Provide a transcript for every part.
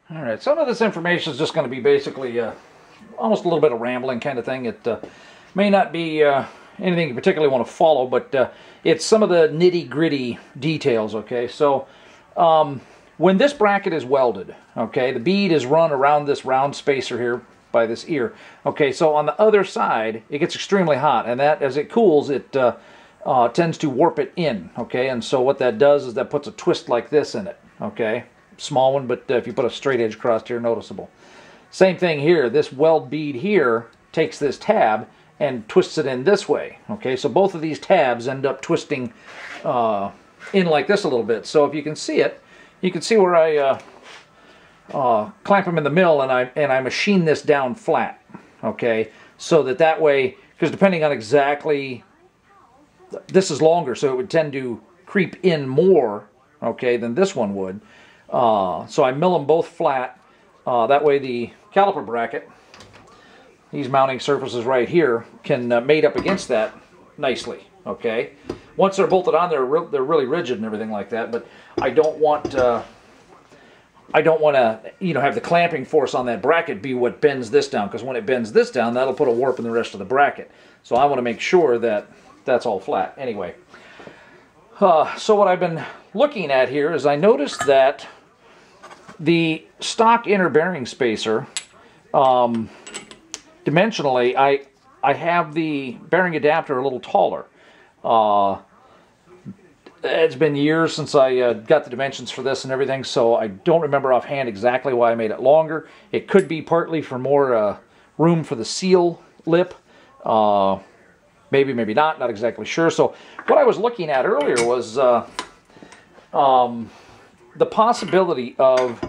All right, some of this information is just going to be basically almost a little bit of rambling kind of thing. It may not be anything you particularly want to follow, but it's some of the nitty-gritty details, okay? So when this bracket is welded, okay, the bead is run around this round spacer here by this ear. Okay, so on the other side, it gets extremely hot, and that, as it cools, it tends to warp it in, okay? And so what that does is that puts a twist like this in it, okay? Small one, but if you put a straight edge across here, noticeable. Same thing here. This weld bead here takes this tab and twists it in this way. Okay, so both of these tabs end up twisting in like this a little bit. So if you can see it, you can see where I clamp them in the mill and I machine this down flat. Okay, so that way, because depending on exactly, this is longer, so it would tend to creep in more, okay, than this one would. So I mill them both flat. That way the caliper bracket, these mounting surfaces right here, can mate up against that nicely. Okay. Once they're bolted on, they're really rigid and everything like that. But I don't want to have the clamping force on that bracket be what bends this down, because when it bends this down, that'll put a warp in the rest of the bracket. So I want to make sure that that's all flat. Anyway, so what I've been looking at here is I noticed that the stock inner bearing spacer, dimensionally, I have the bearing adapter a little taller. It's been years since I got the dimensions for this and everything, so I don't remember offhand exactly why I made it longer. It could be partly for more room for the seal lip. Maybe, maybe not exactly sure. So what I was looking at earlier was the possibility of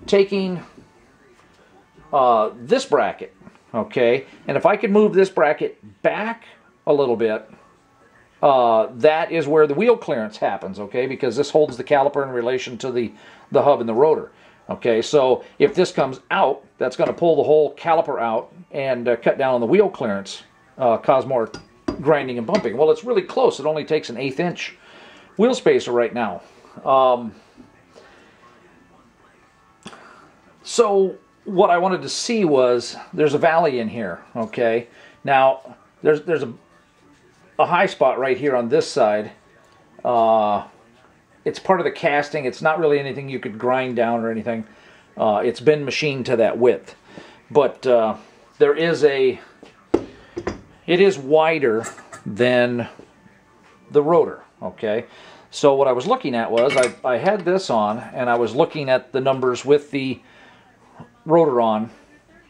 taking this bracket, okay, and if I could move this bracket back a little bit, that is where the wheel clearance happens, okay, because this holds the caliper in relation to the hub and the rotor. Okay, so if this comes out, that's going to pull the whole caliper out and cut down on the wheel clearance, cause more grinding and bumping. Well, it's really close. It only takes an 1/8 inch wheel spacer right now. So what I wanted to see was, there's a valley in here, okay? Now, there's a high spot right here on this side. It's part of the casting. It's not really anything you could grind down or anything. It's been machined to that width. But it is wider than the rotor, okay? So what I was looking at was, I had this on, and I was looking at the numbers with the rotor on.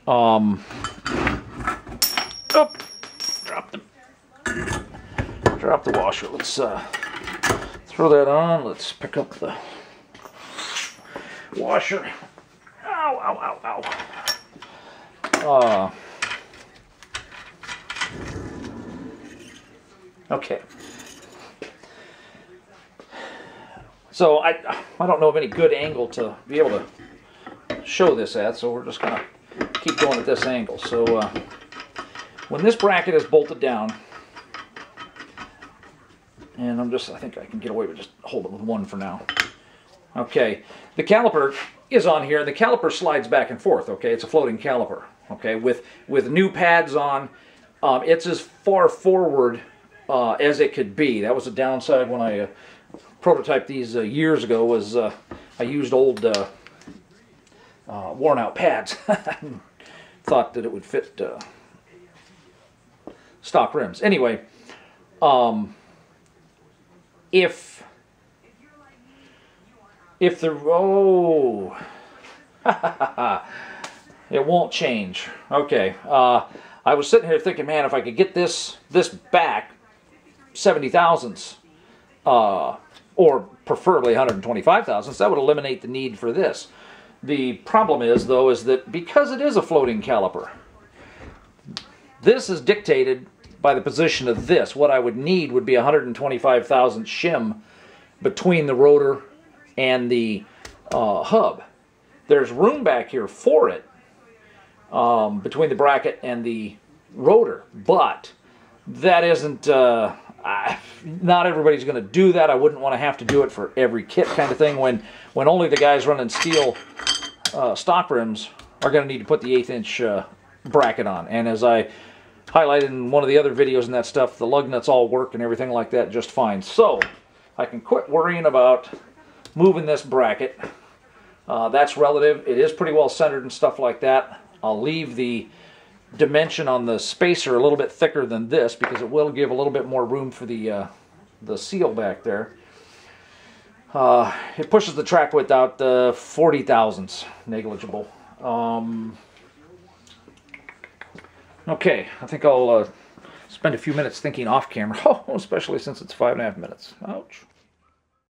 Oh, drop the washer. Let's throw that on. Let's pick up the washer. Ow, ow, ow, ow. Okay. So I don't know of any good angle to be able to show this at, so we're just going to keep going at this angle. So when this bracket is bolted down, and I think I can get away with just hold it with one for now. Okay, the caliper is on here, and the caliper slides back and forth, okay? It's a floating caliper, okay? With new pads on, it's as far forward as it could be. That was a downside when I prototyped these years ago, was I used old worn out pads. Thought that it would fit stock rims. Anyway, if the it won't change. Okay, I was sitting here thinking, man, if I could get this back 70 thousandths, or preferably 125 thousandths, that would eliminate the need for this. The problem is, though, is that because it is a floating caliper, this is dictated by the position of this. What I would need would be 125 thousandths shim between the rotor and the hub. There's room back here for it between the bracket and the rotor, but that isn't, not everybody's going to do that. I wouldn't want to have to do it for every kit kind of thing when only the guys running steel stock rims are going to need to put the 1/8 inch bracket on. And as I highlighted in one of the other videos and that stuff, the lug nuts all work and everything like that just fine. So I can quit worrying about moving this bracket. That's relative. It is pretty well centered and stuff like that. I'll leave the dimension on the spacer a little bit thicker than this because it will give a little bit more room for the seal back there. It pushes the track width out 40 thousandths, negligible. Okay, I think I'll spend a few minutes thinking off camera, especially since it's 5.5 minutes. Ouch.